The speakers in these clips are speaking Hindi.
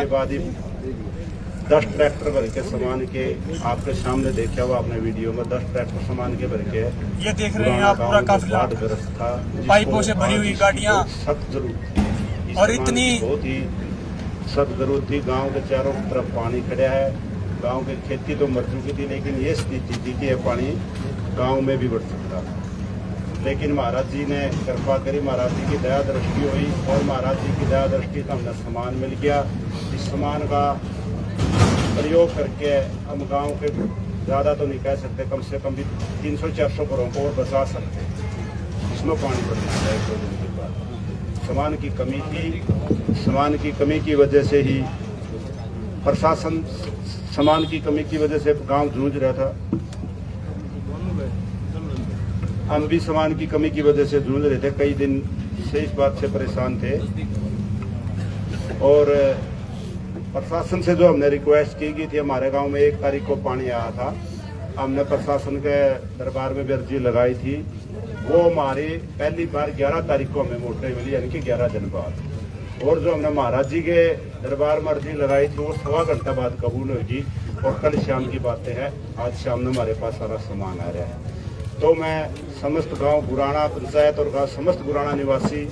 के बाद ही 10 ट्रैक्टर भर के सामान के आपके सामने देखा हुआ आपने वीडियो में 10 ट्रैक्टर सामान के भर के ये देख रहे हैं आप पूरा काफिला था पाइपों से भरी हुई गाड़ियां सख्त जरूरत थी और इतनी बहुत ही सख्त जरूरत थी। गांव के चारों तरफ पानी खड़ा है, गांव की खेती तो मर चुकी थी, लेकिन ये स्थिति थी कि यह पानी गांव में भी बढ़ सकता। लेकिन महाराज जी ने कृपा करी, महाराज जी की दया दृष्टि हुई और महाराज जी की दया दृष्टि का हमें सामान मिल गया। इस सामान का प्रयोग करके हम गांव के ज़्यादा तो नहीं कह सकते, कम से कम भी 300-400 घरों को और बचा सकते। इसमें पानी बढ़ना है 2 दिन के बाद। सामान की कमी थी, सामान की कमी की वजह से ही प्रशासन सामान की कमी की वजह से गांव जूझ रहा था। हम भी सामान की कमी की वजह से जूझ रहे थे, कई दिन से इस बात से परेशान थे। और प्रशासन से जो हमने रिक्वेस्ट की गई थी, हमारे गांव में 1 तारीख को पानी आया था, हमने प्रशासन के दरबार में भी अर्जी लगाई थी। वो हमारी पहली बार 11 तारीख को हमें मोटर मिली, यानी कि 11 दिन बाद। और जो हमने महाराज जी के दरबार में अर्जी लगाई थी वो 1.25 घंटा बाद कबूल होगी। और कल शाम की बातें हैं, आज शाम में हमारे पास सारा सामान आ रहा है। तो मैं समस्त गांव गुराना पंचायत और गांव समस्त गुराना निवासी,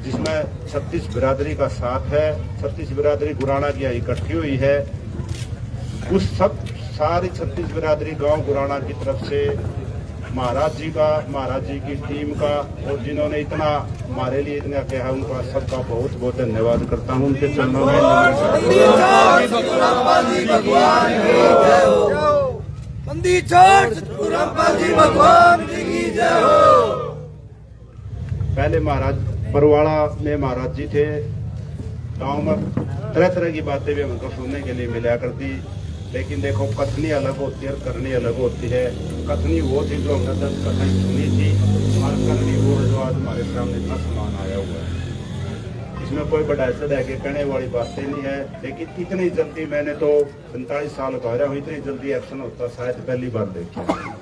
जिसमें 36 बिरादरी का साथ है, 36 बिरादरी गुराना की इकट्ठी हुई है, उस सब सारी 36 बिरादरी गांव गुराना की तरफ से महाराज जी का, महाराज जी की टीम का और जिन्होंने इतना हमारे लिए इतना कहा, उनका सबका बहुत बहुत धन्यवाद करता हूँ। उनके चरणों में पहले महाराज परवाड़ा में महाराज जी थे। गांव में तरह तरह की बातें भी हमको सुनने के लिए मिला करती, लेकिन देखो कथनी अलग होती है और करनी अलग होती है। कथनी वो थी जो हमने 10 कथनी सुनी थी, और करनी वो जो आज हमारे सामने इतना सामान आया हुआ है। इसमें कोई बड़ा सदा के कहने वाली बातें नहीं है, लेकिन इतनी जल्दी मैंने तो 45 साल का रहा हूँ, इतनी जल्दी एक्शन होता शायद पहली बार देखा।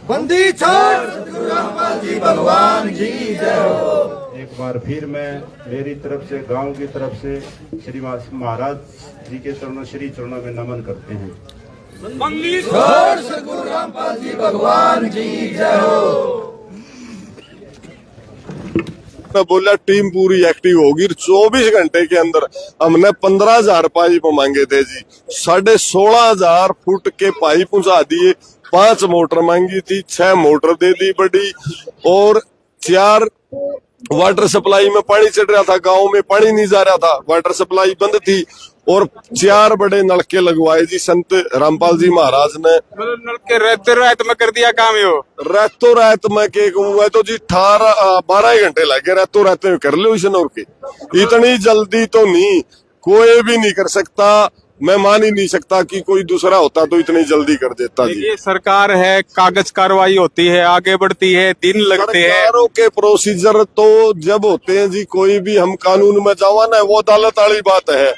बंदी छोड़ सतगुरु रामपाल जी भगवान जी जय हो। एक बार फिर मैं मेरी तरफ से, गांव की तरफ से श्री महाराज जी के चरणों, श्री चरणों में नमन करते हैं। बंदी छोड़ सतगुरु रामपाल जी भगवान जी जय हो। मैं बोला टीम पूरी एक्टिव होगी। 24 घंटे के अंदर हमने 15,000 पाइप मांगे थे जी, 16,500 फुट के पाइप पहुंचा दिए। 5 मोटर मांगी थी, 6 मोटर दे दी बड़ी, और 4 वाटर सप्लाई में पानी चढ़ रहा था, गांव में पानी नहीं जा रहा था, वाटर सप्लाई बंद थी। और 4 बड़े नलके लगवाए जी संत रामपाल जी महाराज ने। मतलब नलके रहते रात में कर दिया काम यो, रातों रात में के हुआ तो जी 12 घंटे लगे रातों रात में कर लो इस नौर के। इतनी जल्दी तो नहीं, कोई भी नहीं कर सकता। मैं मान ही नहीं सकता कि कोई दूसरा होता तो इतनी जल्दी कर देता जी। ये सरकार है, कागज कार्रवाई होती है, आगे बढ़ती है, दिन लगते हैं। सरकारों के प्रोसीजर तो जब होते हैं जी, कोई भी हम कानून में जावा ना, वो अदालत वाली बात है।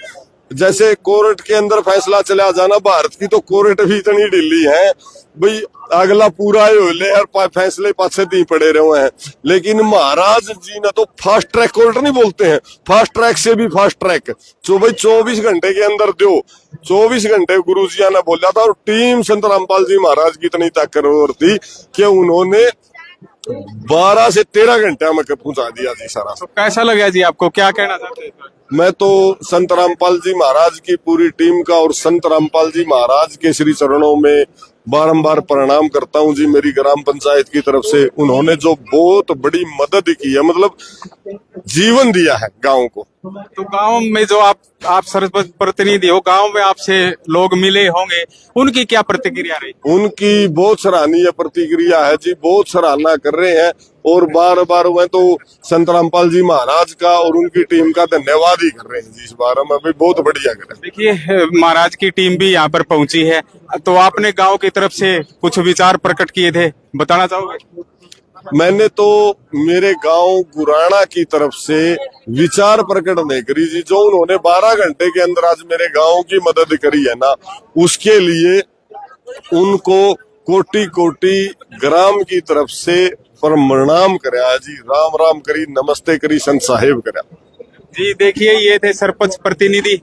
जैसे कोर्ट के अंदर फैसला चला जाना, भारत की तो कोर्ट भी इतनी ढीली है भाई, अगला पूरा ही हो ले और फैसले पाछे दी पड़े रहे हैं। लेकिन महाराज जी ने तो फास्ट ट्रैक कोर्ट नहीं बोलते हैं, फास्ट ट्रैक से भी फास्ट ट्रैक। तो भाई 24 घंटे के अंदर दो, 24 घंटे गुरु जी ने बोला था। और टीम संत रामपाल जी महाराज की इतनी ताकतवर थी कि उन्होंने 12 से 13 घंटे में पहुंचा दिया जी सारा। तो कैसा लगा जी आपको, क्या कहना चाहते हैं? मैं तो संत रामपाल जी महाराज की पूरी टीम का और संत रामपाल जी महाराज के श्री चरणों में बारंबार प्रणाम करता हूं जी। मेरी ग्राम पंचायत की तरफ से उन्होंने जो बहुत बड़ी मदद की है, मतलब जीवन दिया है गांव को। तो गांव में जो आप सरपंच प्रतिनिधि हो, गांव में आपसे लोग मिले होंगे, उनकी क्या प्रतिक्रिया रही? उनकी बहुत सराहनीय प्रतिक्रिया है जी, बहुत सराहना कर रहे हैं। और बार बार मैं तो संत रामपाल जी महाराज का और उनकी टीम का धन्यवाद ही कर रहे हैं जी। इस बारे में भी बहुत बढ़िया करें। देखिए महाराज की टीम भी यहाँ पर पहुंची है, तो आपने गांव की तरफ से कुछ विचार प्रकट किए थे, बताना चाहोगे? मैंने तो मेरे गांव गुराना की तरफ से विचार प्रकट नहीं करी जी। जो उन्होंने 12 घंटे के अंदर आज मेरे गांव की मदद करी है ना, उसके लिए उनको कोटि कोटि ग्राम की तरफ से प्रणाम करा जी। राम राम करी, नमस्ते करी, संत साहेब करा जी। देखिए ये थे सरपंच प्रतिनिधि